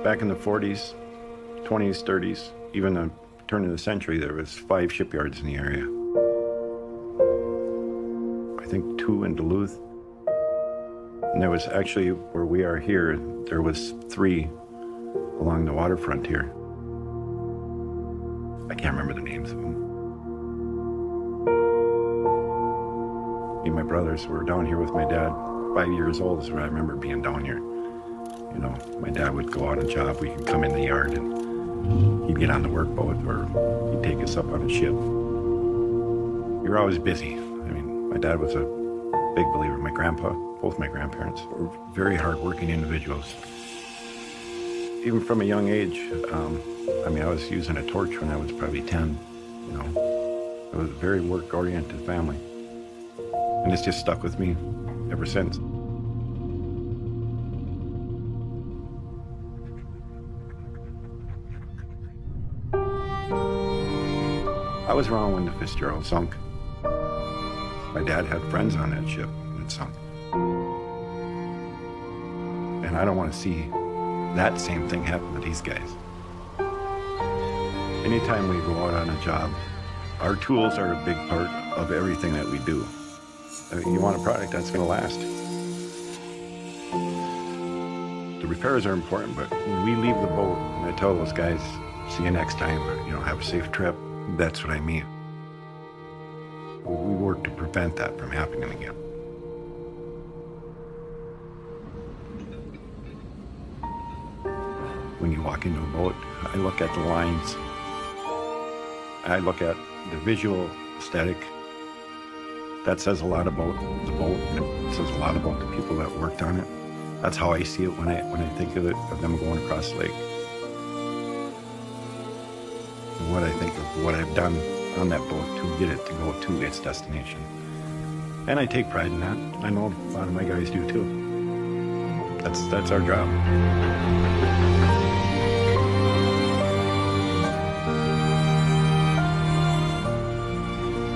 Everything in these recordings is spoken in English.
Back in the 40s, 20s, 30s, even the turn of the century, there was 5 shipyards in the area. I think 2 in Duluth. And there was actually, where we are here, there was 3 along the waterfront here. I can't remember the names of them. Me and my brothers were down here with my dad. 5 years old is when I remember being down here. You know, my dad would go on a job, we could come in the yard and he'd get on the workboat or he'd take us up on a ship. We were always busy. I mean, my dad was a big believer. My grandpa, both my grandparents, were very hard-working individuals. Even from a young age, I mean, I was using a torch when I was probably 10, you know. It was a very work-oriented family. And it's just stuck with me ever since. I was wrong when the Fitzgerald sunk. My dad had friends on that ship that sunk. And I don't want to see that same thing happen to these guys. Anytime we go out on a job, our tools are a big part of everything that we do. You want a product that's going to last. The repairs are important, but when we leave the boat, and I tell those guys, see you next time, or, you know, have a safe trip, that's what I mean. We work to prevent that from happening again. When you walk into a boat, I look at the lines. I look at the visual aesthetic. That says a lot about the boat, and it says a lot about the people that worked on it. That's how I see it when I think of it, of them going across the lake. And what I think of what I've done on that boat to get it to go to its destination. And I take pride in that. I know a lot of my guys do too. That's our job.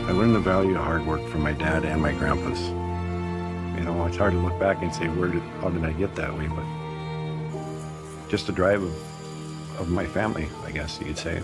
I learned the value of hard work from my dad and my grandpas. You know, it's hard to look back and say, how did I get that way? But just the drive of my family, I guess you could say.